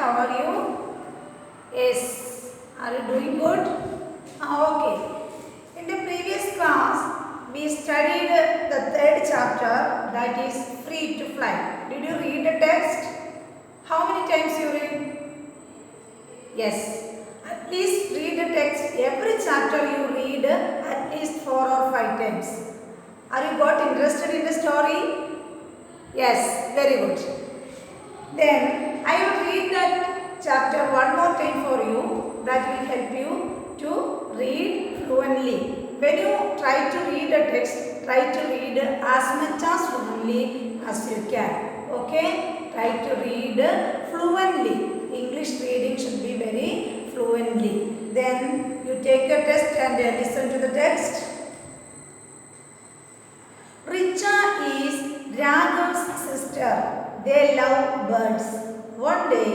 How are you? Yes. Are you doing good? Okay. In the previous class, we studied the third chapter, that is Free to Fly. Did you read the text? How many times you read? Yes. At least read the text. Every chapter you read at least 4 or 5 times. Are you got interested in the story? Yes. Very good. Then I will read that chapter one more time for you. That will help you to read fluently. When you try to read a text, try to read as much as fluently as you can. Okay? Try to read fluently. English reading should be very fluently. Then you take a test and listen to the text. Richa is Raghav's sister. They love birds. One day,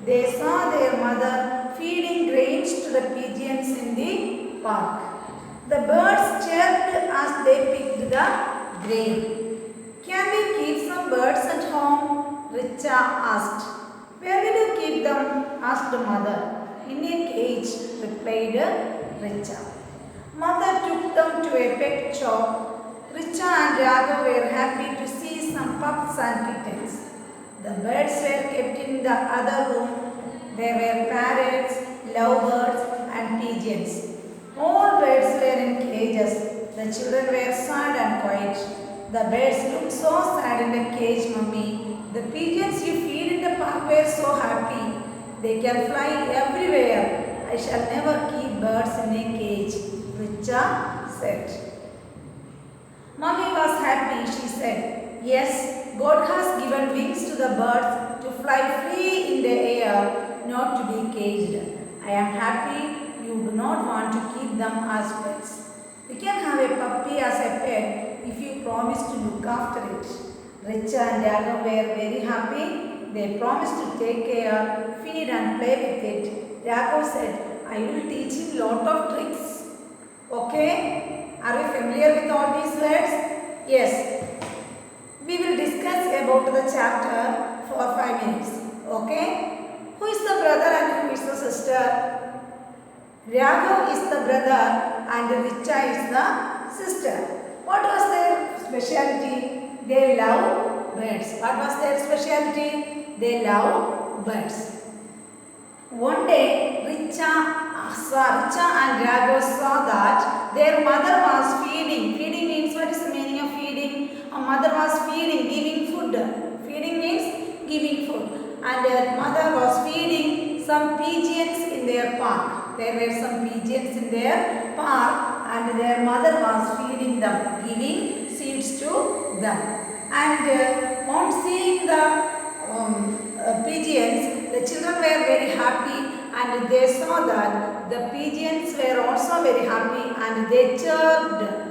they saw their mother feeding grains to the pigeons in the park. The birds chirped as they picked the grain. Can we keep some birds at home? Richa asked. Where will you keep them? Asked the mother. In a cage, replied Richa. Mother took them to a pet shop. Richa and Raghav were happy to see some pups and kittens. The birds were kept in the other room. There were parrots, lovebirds and pigeons. All birds were in cages. The children were sad and quiet. The birds looked so sad in the cage, Mummy. The pigeons you feed in the park were so happy. They can fly everywhere. I shall never keep birds in a cage, Richa said. Mummy was happy, she said. Yes, God has given wings to the birds to fly free in the air, not to be caged. I am happy you do not want to keep them as pets. We can have a puppy as a pet if you promise to look after it. Richa and Raghav were very happy. They promised to take care, feed and play with it. Raghav said, I will teach him lot of tricks. Okay? Are you familiar with all these words? Yes. We will discuss about the chapter for 5 minutes. Okay? Who is the brother and who is the sister? Raghav is the brother and Richa is the sister. What was their specialty? They love birds. What was their specialty? They love birds. One day, Richa and Raghav saw that their mother was feeding. Feeding means, what is the meaning of feeding? A mother was feeding, giving food. Feeding means giving food. And their mother was feeding some pigeons in their park. There were some pigeons in their park and their mother was feeding them, giving seeds to them. And on seeing the pigeons, the children were very happy and they saw that the pigeons were also very happy and they chirped,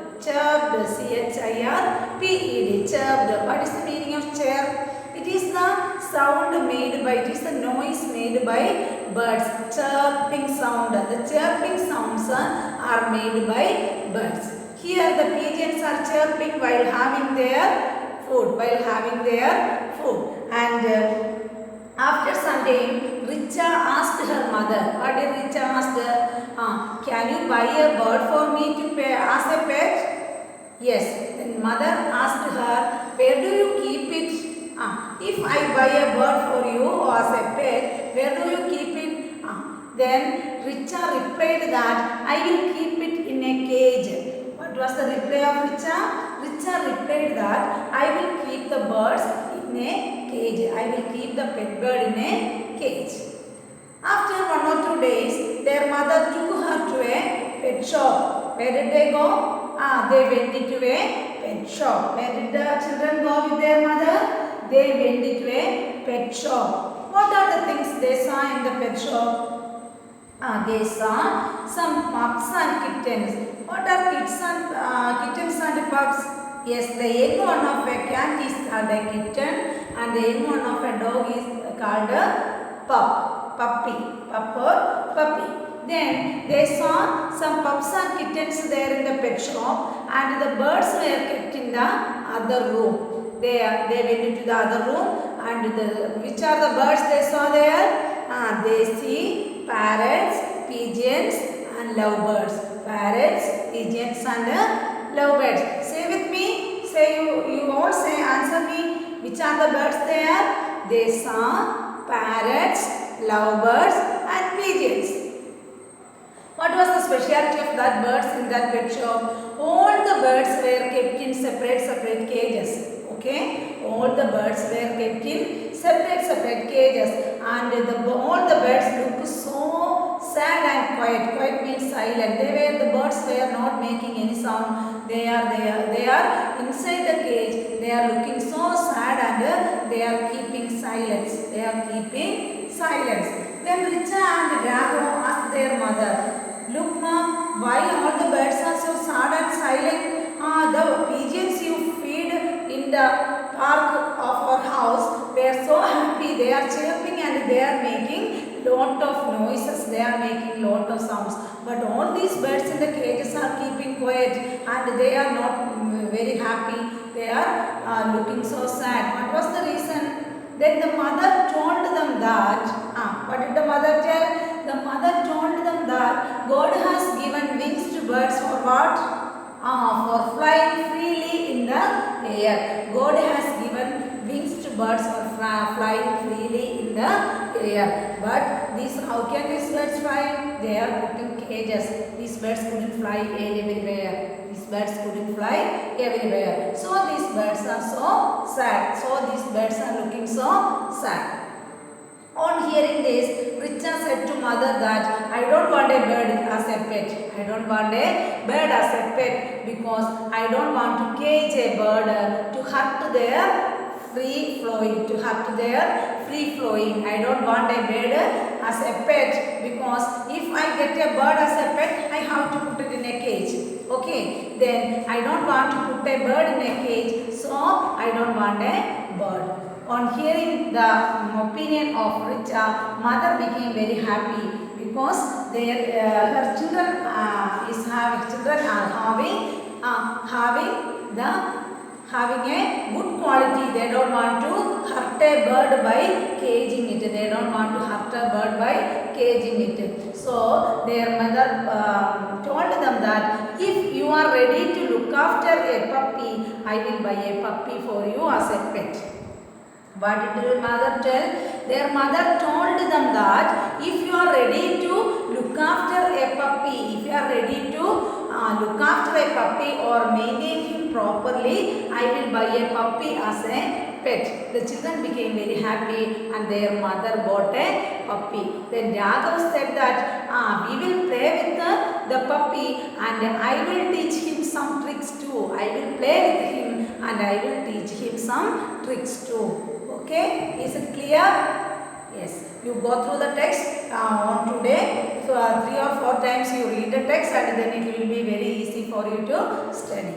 C-H-I-R-P-E-D, chirped. What is the meaning of chirp? It is the sound made by, it is the noise made by birds, chirping sound. The chirping sounds are made by birds. Here the pigeons are chirping while having their food, And after some time, Richa asked her mother, what did Richa ask her? Can you buy a bird for me to pay as a pet? Yes. Then mother asked her, where do you keep it? If I buy a bird for you as a pet, where do you keep it? Then Richa replied that I will keep it in a cage. What was the reply of Richa? Richa replied that I will keep the birds in a cage. I will keep the pet bird in a cage. After 1 or 2 days, their mother took her to a pet shop. Where did they go? They went into a pet shop. Where did the children go with their mother? They went into a pet shop. What are the things they saw in the pet shop? They saw some pups and kittens. What are kittens and pups? Yes, the young one of a cat is called a kitten and the young one of a dog is called a puppy. Then they saw some pups and kittens there in the pet shop and the birds were kept in the other room. They went into the other room and which are the birds they saw there? they see parrots, pigeons and lovebirds. Parrots, pigeons and lovebirds. Say with me. Say you all say, answer me. Which are the birds there? They saw parrots, lovebirds and pigeons. What was the speciality of that birds in that pet shop? All the birds were kept in separate cages. Okay, all the birds were kept in separate cages, and all the birds looked so sad and quiet. Quiet means silent. The birds were not making any sound. They are inside the cage. They are looking so sad and they are keeping silence. Then Richa and Raghu asked their mother, "Look, mom, why all the birds are so sad and silent? The pigeons you feed in the park of our house were so happy. They are chirping and they are making lot of noises. They are making lot of sounds. But all these birds in the cages are keeping quiet and they are not very happy. They are looking so sad. What was the reason?" Then the mother told them that, what did the mother tell? The mother told them that God has given wings to birds for what? For flying freely in the air. God has given wings to birds for flying freely in the air. But how can these birds fly? They are put in cages. These birds couldn't fly everywhere. These birds couldn't fly everywhere. So these birds are so sad. So these birds are looking so sad. On hearing this, Richa said to mother that, "I don't want a bird as a pet. I don't want a bird as a pet because I don't want to cage a bird to hurt their free flowing. I don't want a bird as a pet because if I get a bird as a pet, I have to put it in a cage. Okay, then I don't want to put a bird in a cage, so I don't want a bird." On hearing the opinion of Richa, mother became very happy because her children are having a good quality. They don't want to hurt a bird by caging it. They don't want to hurt a bird by caging it. So their mother told them that if you are ready to look after a puppy, I will buy a puppy for you as a pet. What did their mother tell? Their mother told them that if you are ready to look after a puppy, if you are ready to look after a puppy or maintain him properly, I will buy a puppy as a pet. The children became very happy and their mother bought a puppy. Then Raghav said that we will play with the puppy and I will teach him some tricks too. I will play with him and I will teach him some tricks too. Okay, is it clear? Yes, you go through the text on today. So 3 or 4 times you read the text and then it will be very easy for you to study.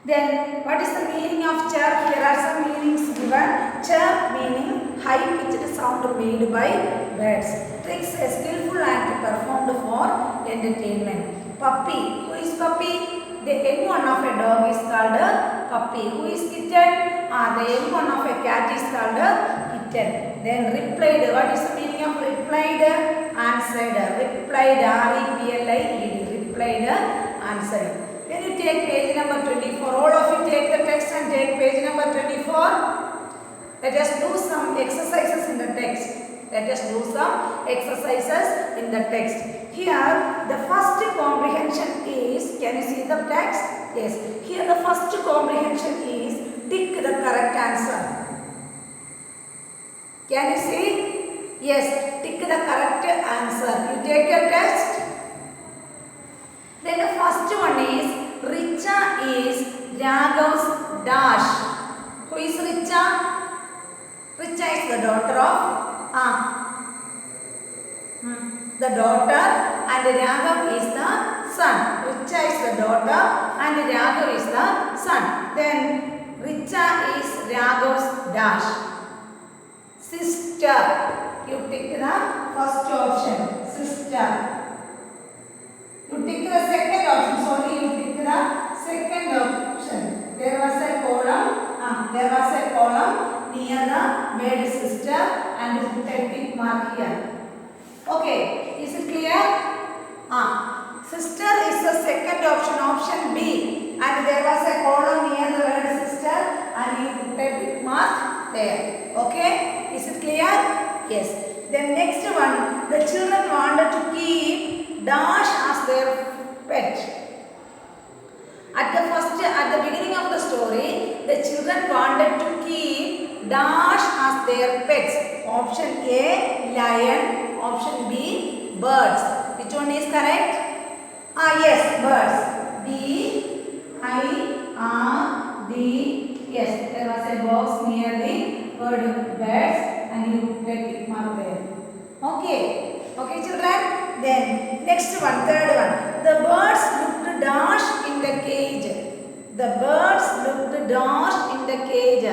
Then what is the meaning of chirp? Here are some meanings given. Chirp meaning high pitched sound made by birds. Tricks a skillful act performed for entertainment. Puppy. Who is puppy? The young one of a dog is called a puppy. Who is kitten? The young one of a cat is called a kitten. Then replied. What is the meaning of replied? Answered. Replied. R-E-P-L-I-E-D. Replied. Answered. Then you take page number 24. All of you take the text and take page number 24. Let us do some exercises in the text. Let us do some exercises in the text. Here, the first comprehension is, can you see the text? Yes. Here, the first comprehension is tick the correct answer. Can you see? Yes, tick the correct answer. You take your text. Then the first one is Richa is Raghav's dash. Who is Richa? Richa is the daughter of the daughter and Raghav is the son. Richa is the daughter and Raghav is the son. Then Richa is Raghav's dash. Sister. You pick the first option. Sister. You pick the second option. Sorry, you pick the second option. There was a column near the word sister and you put a tick mark. Yes. Then next one, the children wanted to keep dash as their pet. At the beginning of the story, the children wanted to keep dash as their pets. Option A, lion. Option B, birds. Which one is correct? Yes, birds. B-I-R-D. Yes, there was a box near the word birds and you get it mark there. Okay. Okay, children. Then next one, third one. The birds looked dash in the cage. The birds looked dash in the cage.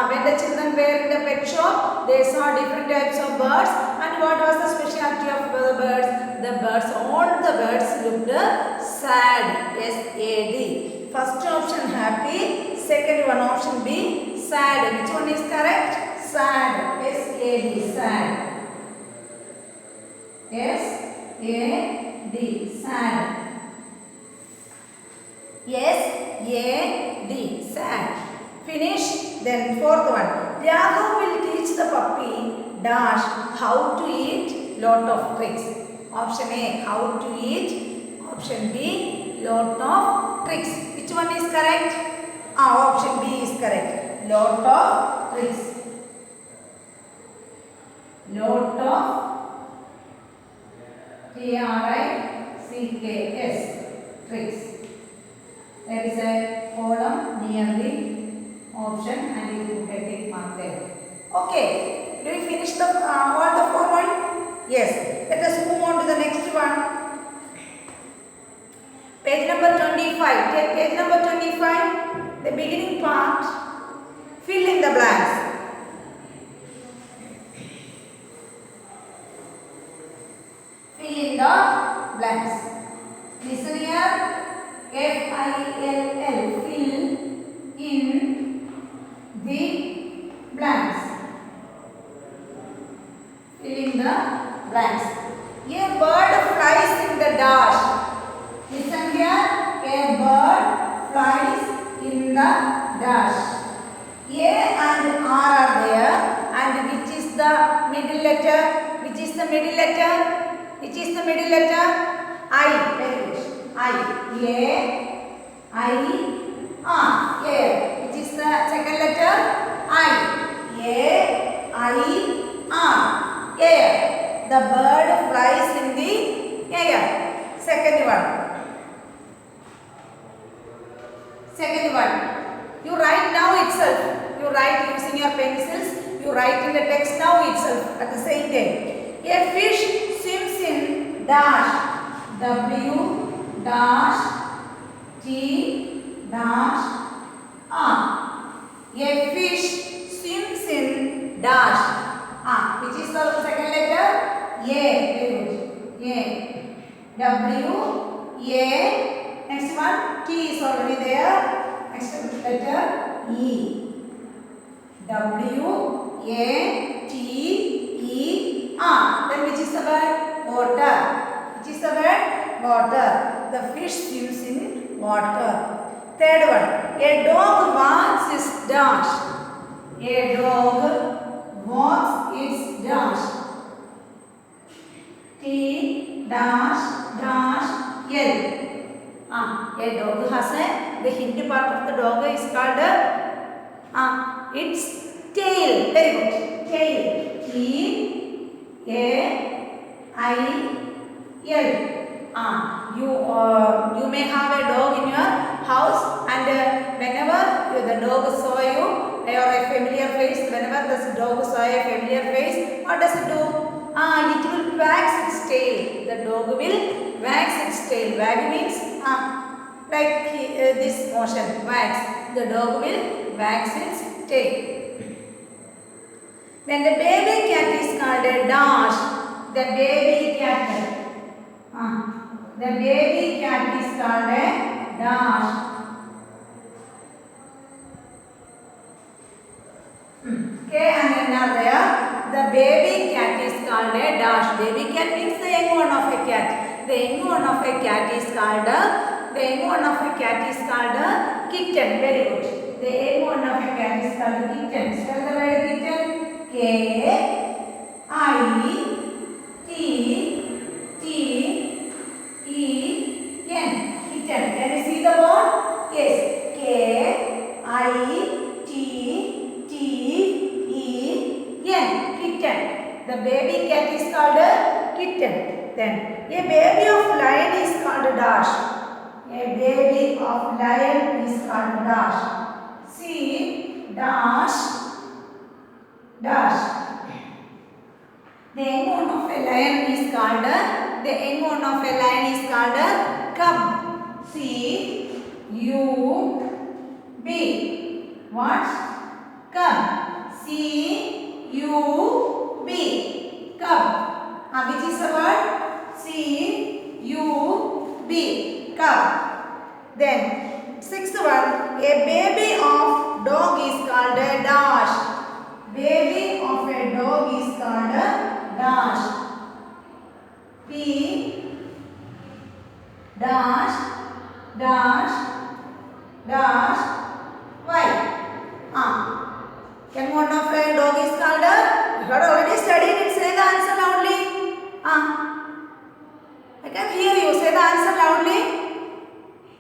When the children were in the pet shop, they saw different types of birds. And what was the specialty of the birds? All the birds looked sad. S-A-D. First option happy. Second one option B, sad. Which one is correct? Sad. S-A-D. Sad. S-A-D. Sad. S-A-D. Sad. Finish. Then fourth one. Raghav will teach the puppy dash how to eat lot of tricks. Option A, how to eat. Option B, lot of tricks. Which one is correct? Option B is correct. Lot of tricks. Lot of T-R-I-C-K-S. Tricks. There is a column near the option and you will get it marked there. Okay. Do we finish the all the four one? Yes. Let us move on to the next one. Page number 25. Take page number 25. The beginning part. Fill in the blanks. Fill in the blanks. Listen here. F-I-L-L. Fill in the blanks. Fill in the blanks. A bird flies in the dash. Listen here. A bird flies in the dash. A and R are there. And which is the middle letter? Which is the middle letter? Which is the middle letter? I. Very good. I. A. I. A. Which is the second letter? I. A. I. Air. The bird flies in the air. Second one. Second one. You write now itself. You write using your pencils. You write in the text now itself at the same time. A fish swims in dash. W dash T dash R. A fish swims in dash. Which is the second letter? A. Very good. A. W. A. Next one. T is already there. Next letter E. W. A. T. E. R. Then which is the word? Water. Which is the word? Water. The fish swims in water. Third one. A dog walks its dash. A dog walks its dash. T dash dash L. A dog has the hind part of the dog is called its tail. Very good. Tail. T A I L. You may have a dog in your house, and whenever the dog saw you or a familiar face, whenever the dog saw a familiar face, what does it do? It will wax its tail. The dog will wax its tail. Wag means like this motion, wax. The dog will wax its tail. Then the baby cat is called a dash. The baby cat. The baby cat is called a dash. K and N are there. The baby cat is called a dash. Baby cat means the young one of a cat. The young one of a cat is called a kitten. Very good. The young one of a cat is called a kitten. Spell the word kitten. K. the baby cat is called a kitten. Then a baby of lion is called a dash. A baby of lion is called dash. See, dash, dash. The young one of a lion is called a, the young one of a lion is called a cub. See, U B. What? Cub. C U B. Cub. Which is the word? C U B. Cub. Then sixth one. A baby of dog is called a dash. Baby of a dog is called a dash. P dash dash dash y. Young one of a dog is called a, you had already studied it, say the answer loudly. I can hear you, say the answer loudly.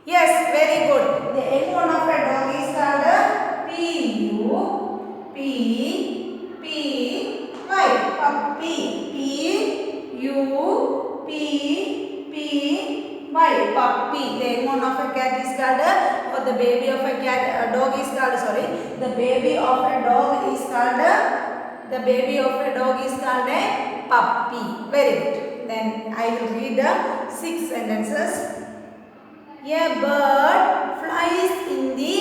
Yes, very good. The young one of a dog is called a P-U-P-P-Y. Puppy. P-U-P-P-Y. Puppy. The young one of a cat is called a, or the baby of a cat, dog is called, sorry, the baby of a dog is called a, the baby of a dog is called a puppy. Very good. Then I will read the 6 sentences. A bird flies in the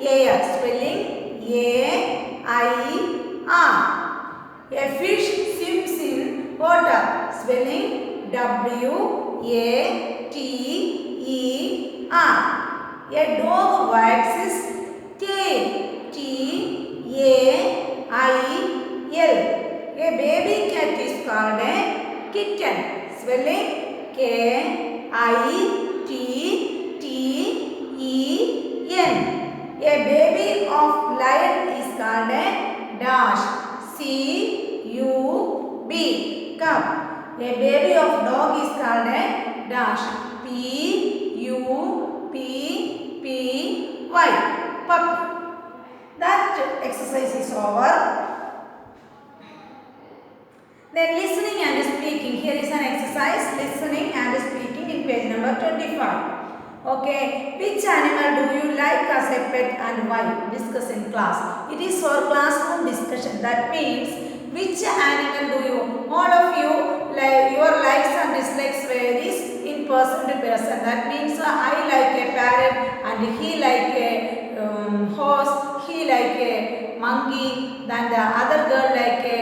air, spelling A-I-R. A fish swims in water, spelling W-A-T-E-R. A dog wags his tail, T-A-I-L. A baby cat is called a kitten, spelling K-I-T-T-E-N. A baby of lion is called a dash, C-U-B, cub. A baby of dog is called a dash, P-U-P-P-Y, puppy. That exercise is over. Then listening and speaking. Here is an exercise, listening and speaking in page number 25. Okay, which animal do you like as a pet and why? Discuss in class. It is for classroom discussion. That means which animal do you, all of you, like your likes and dislikes varies in person to person. That means I like a parrot and he like a horse, he like a monkey, then the other girl like a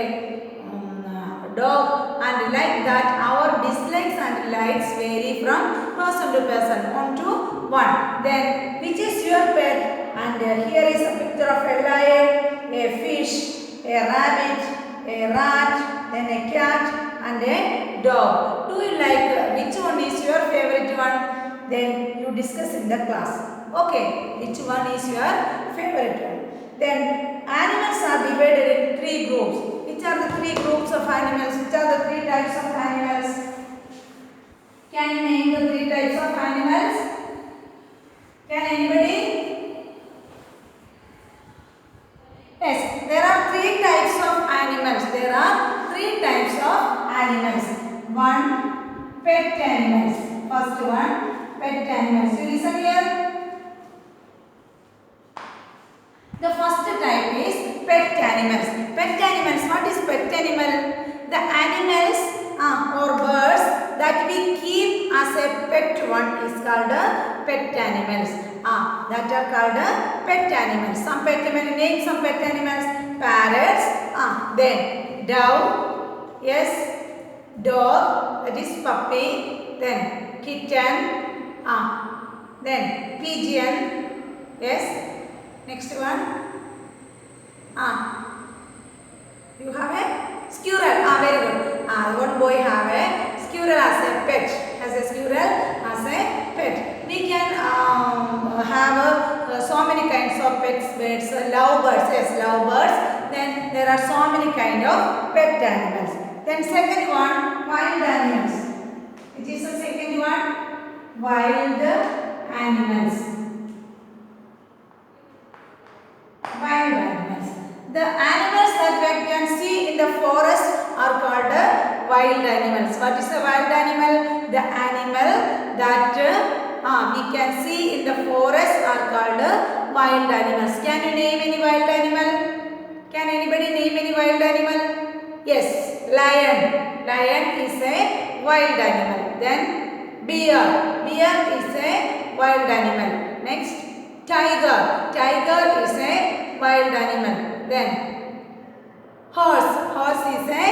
dog, and like that our dislikes and likes vary from person to person, 1 to 1. Then which is your pet? And here is a picture of a lion, a fish, a rabbit, a rat, then a cat and a dog. Do you like which one is your favorite one? Then you discuss in the class. Okay, which one is your favorite one? Then animals are divided in 3 groups. Which are the 3 groups of animals? Which are the 3 types of animals? Can you name the 3 types of animals? Can anybody? Yes, there are 3 types of animals. There are 3 types of animals. 1, pet animals. First one, pet animals. You listen here. The first type is pet animals. Pet animals. What is pet animal? The animals or birds that we keep as a pet one is called pet animals. That are called pet animals. Some pet animals, name some pet animals. Parrots. Then dove. Yes. Dog. That is puppy. Then kitten. Then pigeon. Yes. Next one. You have a squirrel. Very good. One boy have a squirrel as a pet. Has a squirrel as a pet. We can have so many kinds of pets, birds, lovebirds. Yes, lovebirds. Then there are so many kind of pet animals. Then second one, wild animals. Which is the second one? Wild animals. Wild animals. The animals that we can see in the forest are wild animals. What is a wild animal? The animal that we can see in the forest are called wild animals. Can you name any wild animal? Can anybody name any wild animal? Yes, lion. Lion is a wild animal. Then bear. Bear is a wild animal. Next, tiger. Tiger is a wild animal. Then horse. Horse is a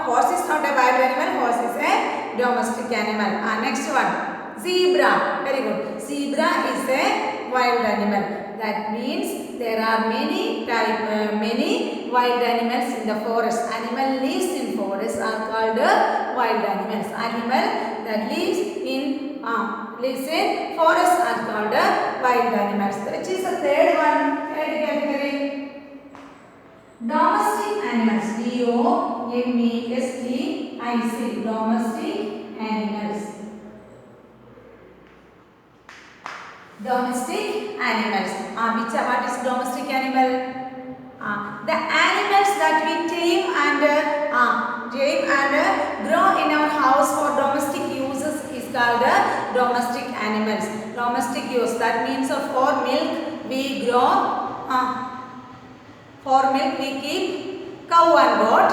horse is not a wild animal. Horse is a domestic animal. Next one, zebra. Very good. Zebra is a wild animal. That means there are many wild animals in the forest. Animal lives in forest are called wild animals. Animal that lives in forest are called wild animals. Which is the third one? Third category. Domestic animals. D-O-M-E-S-T-I-C. Domestic animals. Domestic animals. What is domestic animal? The animals that we tame and grow in our house for domestic uses is called domestic animals. Domestic use, that means for milk we grow. For milk we keep cow and goat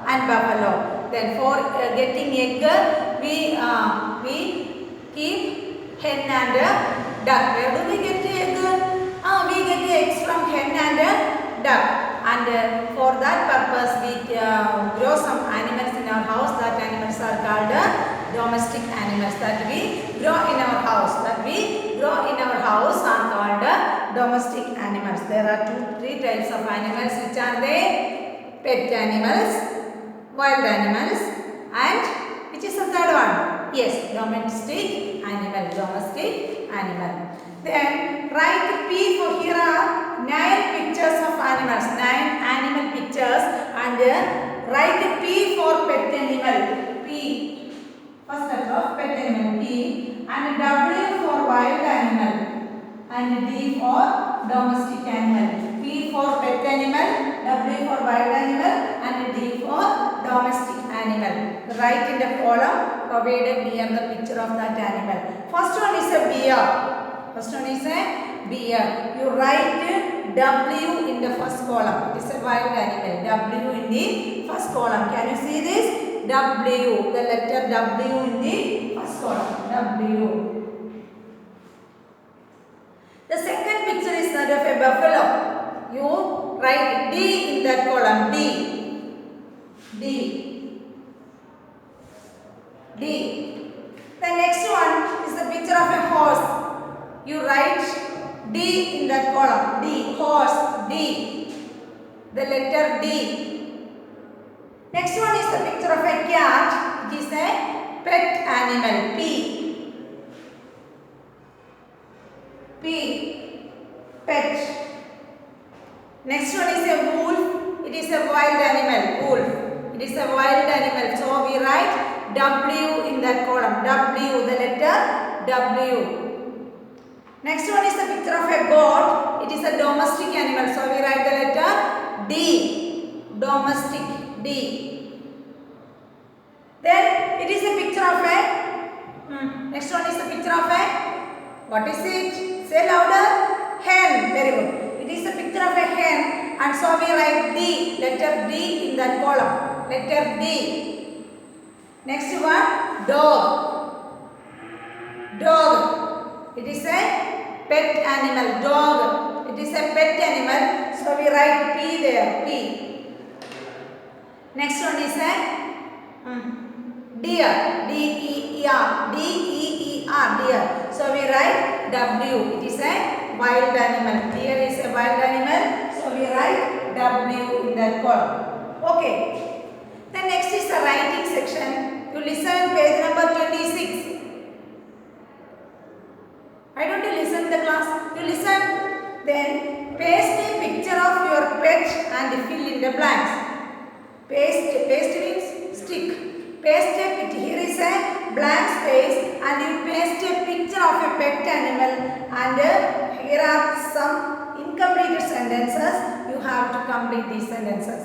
and buffalo. Then for getting egg we keep hen and duck. Where do we get the egg? We get the eggs from hen and duck. And for that purpose we grow some animals in our house. That animals are called domestic animals that we grow in our house. Are called domestic animals. There are three types of animals. Which are they? Pet animals, wild animals, and which is the third one? Yes, domestic animal. Then write P for here are 9 pictures of animals. 9 animal pictures and write P for pet animal. P. First letter of pet animal P and W for wild animal and D for domestic animal. P for pet animal, W for wild animal and D for domestic animal. Write in the column provided near the picture of that animal. First one is a bear. You write W in the first column. It is a wild animal. W in the first column. Can you see this? W. The letter W in the first column. W. The second picture is that of a buffalo. You write D in that column. D. The next one is the picture of a horse. You write D in that column. D. Horse. D. The letter D. Next one is the picture of a cat. It is a pet animal. P. Pet. Next one is a wolf. It is a wild animal. Wolf. It is a wild animal. So we write W in that column. W. The letter W. Next one is the picture of a goat. It is a domestic animal. So we write the letter D. Domestic. D. Then it is a picture of a next one is the picture of a, what is it? Say louder. Hen. Very good. It is a picture of a hen and so we write D. Letter D in that column. Letter D. Next one, dog. It is a pet animal. Dog. It is a pet animal. So we write P there. P. Next one is a deer. D-E-E-R. Deer. So we write W. It is a wild animal. Deer is a wild animal. So we write W in that column. Okay. Then next is the writing section. You listen page number 26. Why don't you listen to the class? You listen. Then paste a picture of your pet and fill in the blanks. Paste means stick. Paste it. Here is a blank space and you paste a picture of a pet animal and here are some incompleted sentences. You have to complete these sentences.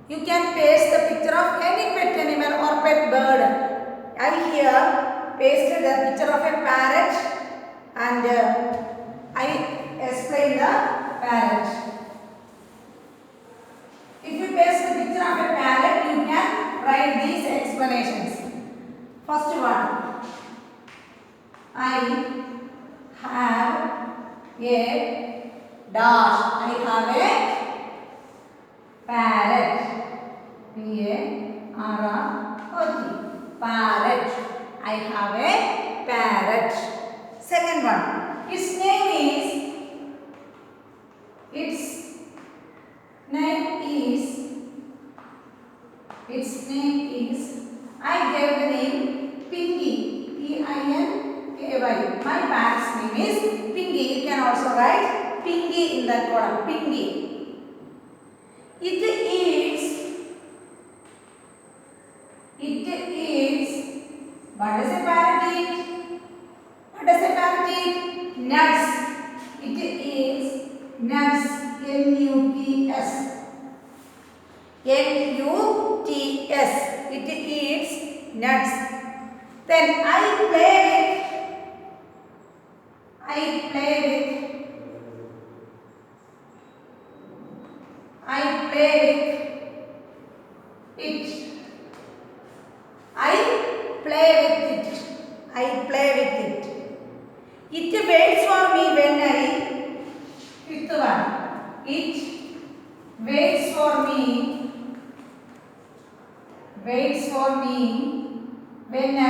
You can paste the picture of any pet animal or pet bird. I here pasted the picture of a parrot and I explained the parrot. If you paste the picture of a parrot, you can write these explanations. First one, I have a dash. I have a parrot. P-A-R-R-O-T. Parrot. I have a parrot. Second one, its name is, I gave the name Pinky. P-I-N-K-Y. My parrot's name is Pinky. You can also write Pinky in that column. Pinky. It eats. What does a parrot eat? Nuts. It eats nuts. N-U-T-S. N-U-T-S. It eats nuts. Then I play with it. It waits for me when fifth one. It waits for me when I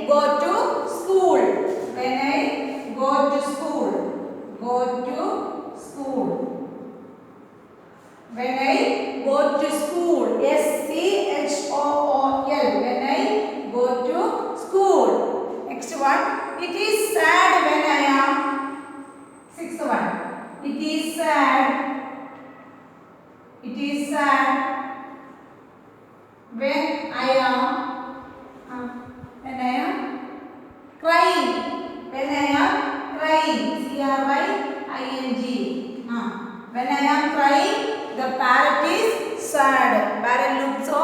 go to school. When I go to school. When I go to school. S-C-H-O-O-L. When I go to school. Next one. It is sad when I am. Sixth one. It is sad when I am crying. When I am crying. C-R-Y-I-N-G. When I am crying, the parrot is sad. Parrot looks so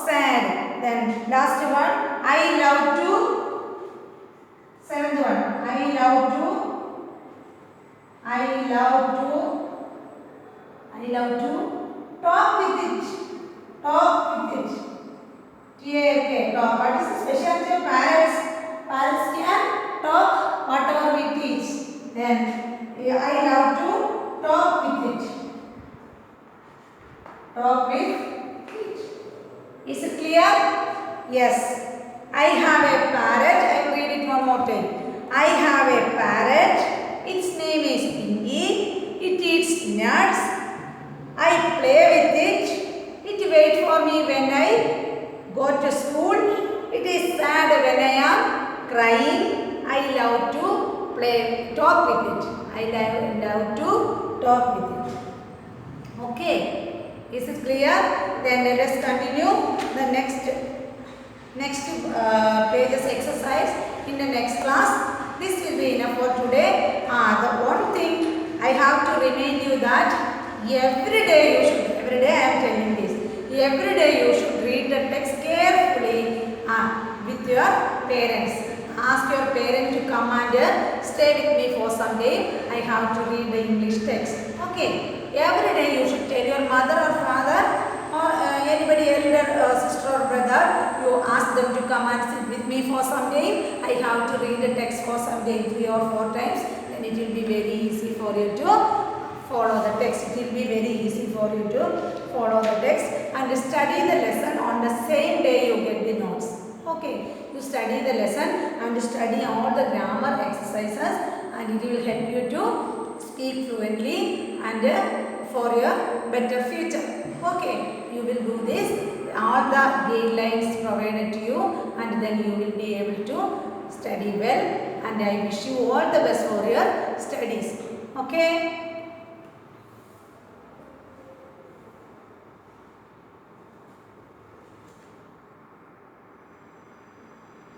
sad. Then last one, I love to. Seventh one, I love to talk with it. T-A-L-K, talk. What is the specialty of parrots? Parrots can talk whatever we teach. Then I love to talk with it. Is it clear? Yes. I have a parrot. I will read it one more time. I have a parrot. Its name is Pinky. It eats nuts. I play with it. It waits for me when I go to school. It is sad when I am crying. I love to talk with it. I love to talk with it. Okay. Is it clear? Then let us continue the next pages exercise in the next class. This will be enough for today. The one thing I have to remind you that every day I am telling this. Every day you should read the text carefully with your parents. Ask your parent to come and stay with me for some day. I have to read the English text. Okay. Every day you should tell your mother or father or anybody elder, sister or brother. You ask them to come and sit with me for some day. I have to read the text for some day 3 or 4 times. Then it will be very easy for you to follow the text. It will be very easy for you to follow the text and study the lesson on the same day you get the notes. Okay, you study the lesson and study all the grammar exercises and it will help you to speak fluently and for your better future. Okay, you will do this. All the guidelines provided to you and then you will be able to study well and I wish you all the best for your studies. Okay.